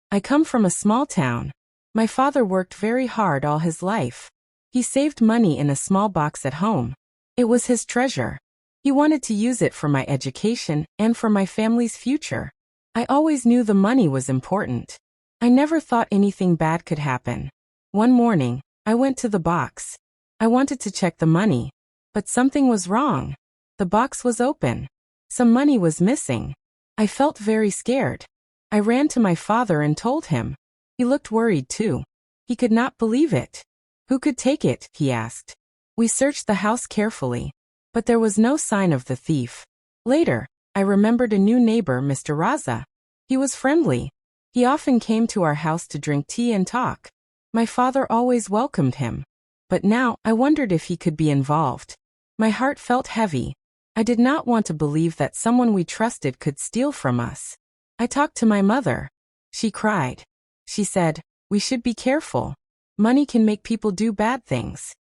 I come from a small town. My father worked very hard all his life. He saved money in a small box at home. It was his treasure. He wanted to use it for my education and for my family's future. I always knew the money was important. I never thought anything bad could happen. One morning, I went to the box. I wanted to check the money, but something was wrong. The box was open. Some money was missing. I felt very scared. I ran to my father and told him. He looked worried too. He could not believe it. Who could take it? He asked. We searched the house carefully, but there was no sign of the thief. Later, I remembered a new neighbor, Mr. Raza. He was friendly. He often came to our house to drink tea and talk. My father always welcomed him. But now, I wondered if he could be involved. My heart felt heavy. I did not want to believe that someone we trusted could steal from us. I talked to my mother. She cried. She said, "We should be careful. Money can make people do bad things."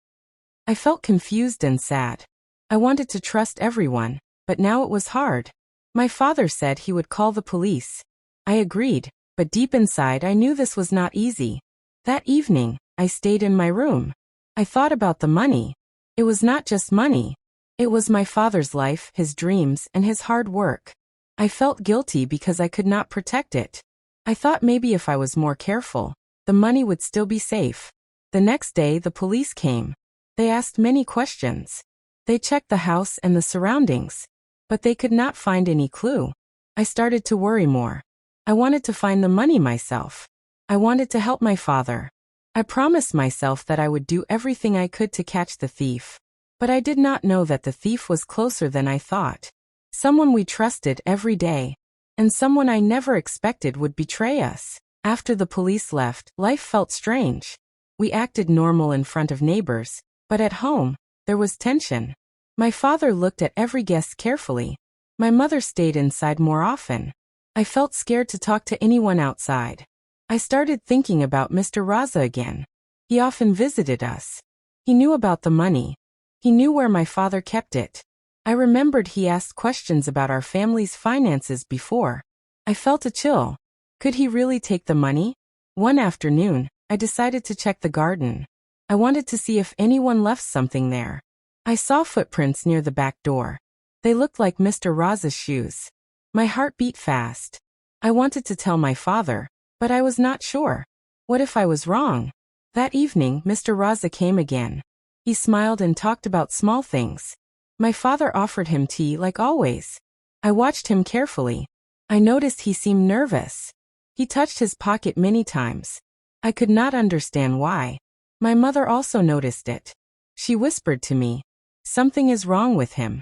I felt confused and sad. I wanted to trust everyone, but now it was hard. My father said he would call the police. I agreed, but deep inside I knew this was not easy. That evening, I stayed in my room. I thought about the money. It was not just money. It was my father's life, his dreams, and his hard work. I felt guilty because I could not protect it. I thought maybe if I was more careful, the money would still be safe. The next day, the police came. They asked many questions. They checked the house and the surroundings, but they could not find any clue. I started to worry more. I wanted to find the money myself. I wanted to help my father. I promised myself that I would do everything I could to catch the thief. But I did not know that the thief was closer than I thought. Someone we trusted every day, and someone I never expected would betray us. After the police left, life felt strange. We acted normal in front of neighbors, but at home, there was tension. My father looked at every guest carefully. My mother stayed inside more often. I felt scared to talk to anyone outside. I started thinking about Mr. Raza again. He often visited us. He knew about the money. He knew where my father kept it. I remembered he asked questions about our family's finances before. I felt a chill. Could he really take the money? One afternoon, I decided to check the garden. I wanted to see if anyone left something there. I saw footprints near the back door. They looked like Mr. Raza's shoes. My heart beat fast. I wanted to tell my father, but I was not sure. What if I was wrong? That evening, Mr. Raza came again. He smiled and talked about small things. My father offered him tea like always. I watched him carefully. I noticed he seemed nervous. He touched his pocket many times. I could not understand why. My mother also noticed it. She whispered to me, "Something is wrong with him."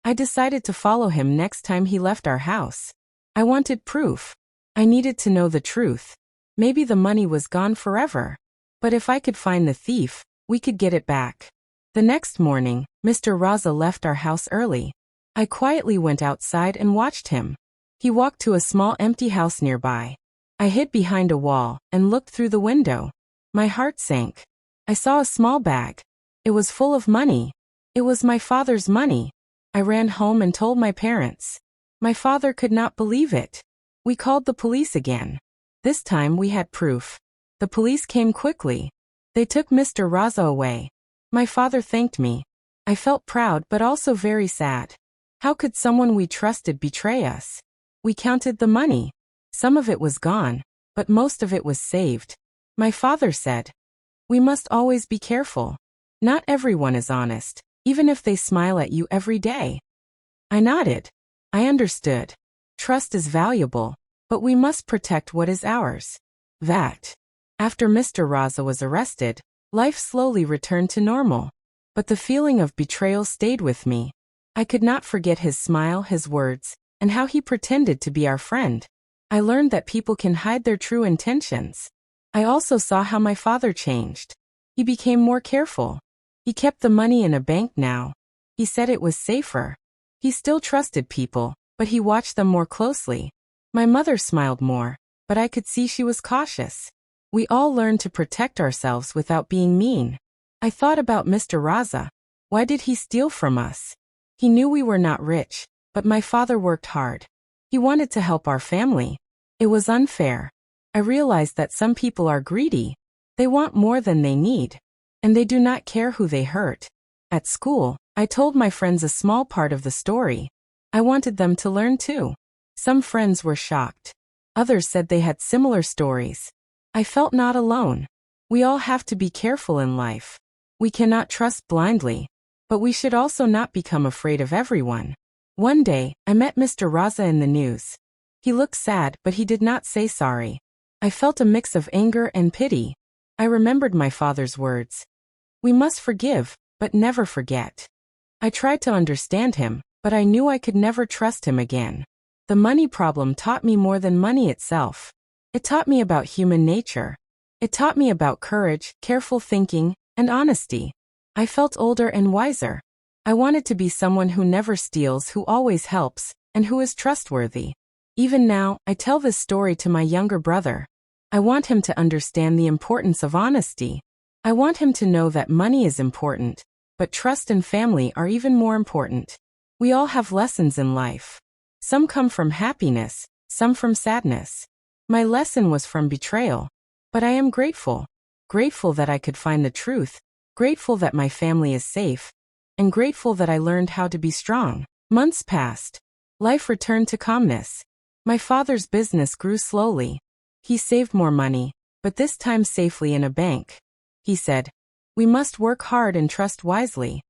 I decided to follow him next time he left our house. I wanted proof. I needed to know the truth. Maybe the money was gone forever. But if I could find the thief, we could get it back. The next morning, Mr. Raza left our house early. I quietly went outside and watched him. He walked to a small empty house nearby. I hid behind a wall and looked through the window. My heart sank. I saw a small bag. It was full of money. It was my father's money. I ran home and told my parents. My father could not believe it. We called the police again. This time we had proof. The police came quickly. They took Mr. Raza away. My father thanked me. I felt proud but also very sad. How could someone we trusted betray us? We counted the money. Some of it was gone, but most of it was saved. My father said, "We must always be careful. Not everyone is honest, even if they smile at you every day." I nodded. I understood. Trust is valuable, but we must protect what is ours. After Mr. Raza was arrested, life slowly returned to normal. But the feeling of betrayal stayed with me. I could not forget his smile, his words, and how he pretended to be our friend. I learned that people can hide their true intentions. I also saw how my father changed. He became more careful. He kept the money in a bank now. He said it was safer. He still trusted people, but he watched them more closely. My mother smiled more, but I could see she was cautious. We all learned to protect ourselves without being mean. I thought about Mr. Raza. Why did he steal from us? He knew we were not rich, but my father worked hard. He wanted to help our family. It was unfair. I realized that some people are greedy. They want more than they need. And they do not care who they hurt. At school, I told my friends a small part of the story. I wanted them to learn too. Some friends were shocked. Others said they had similar stories. I felt not alone. We all have to be careful in life. We cannot trust blindly. But we should also not become afraid of everyone. One day, I met Mr. Raza in the news. He looked sad, but he did not say sorry. I felt a mix of anger and pity. I remembered my father's words. We must forgive, but never forget. I tried to understand him, but I knew I could never trust him again. The money problem taught me more than money itself. It taught me about human nature. It taught me about courage, careful thinking, and honesty. I felt older and wiser. I wanted to be someone who never steals, who always helps, and who is trustworthy. Even now, I tell this story to my younger brother. I want him to understand the importance of honesty. I want him to know that money is important, but trust and family are even more important. We all have lessons in life. Some come from happiness, some from sadness. My lesson was from betrayal. But I am grateful. Grateful that I could find the truth. Grateful that my family is safe. And grateful that I learned how to be strong. Months passed. Life returned to calmness. My father's business grew slowly. He saved more money, but this time safely in a bank. He said, "We must work hard and trust wisely."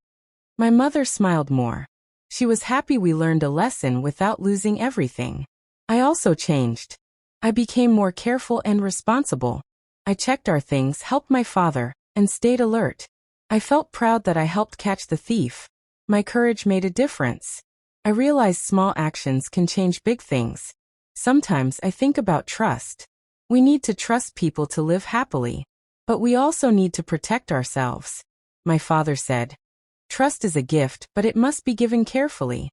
My mother smiled more. She was happy we learned a lesson without losing everything. I also changed. I became more careful and responsible. I checked our things, helped my father, and stayed alert. I felt proud that I helped catch the thief. My courage made a difference. I realized small actions can change big things. Sometimes I think about trust. We need to trust people to live happily. But we also need to protect ourselves. My father said, "Trust is a gift, but it must be given carefully."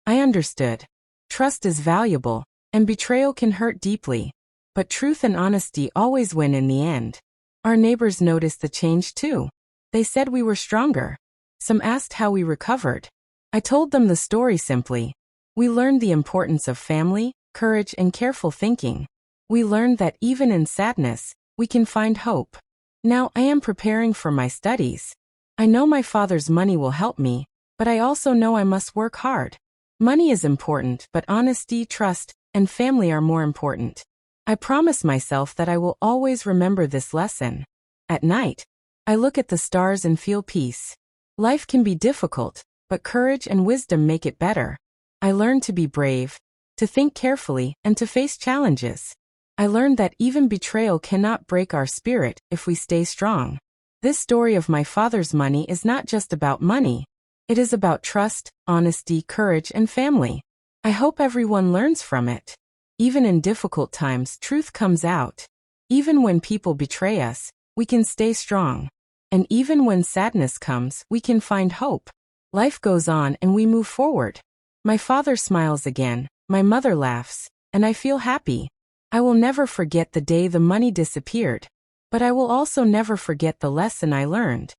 I understood. Trust is valuable, and betrayal can hurt deeply. But truth and honesty always win in the end. Our neighbors noticed the change too. They said we were stronger. Some asked how we recovered. I told them the story simply. We learned the importance of family, courage, and careful thinking. We learned that even in sadness, we can find hope. Now I am preparing for my studies. I know my father's money will help me, but I also know I must work hard. Money is important, but honesty, trust, and family are more important. I promise myself that I will always remember this lesson. At night, I look at the stars and feel peace. Life can be difficult, but courage and wisdom make it better. I learned to be brave, to think carefully, and to face challenges. I learned that even betrayal cannot break our spirit if we stay strong. This story of my father's money is not just about money. It is about trust, honesty, courage, and family. I hope everyone learns from it. Even in difficult times, truth comes out. Even when people betray us, we can stay strong. And even when sadness comes, we can find hope. Life goes on and we move forward. My father smiles again, my mother laughs, and I feel happy. I will never forget the day the money disappeared. But I will also never forget the lesson I learned.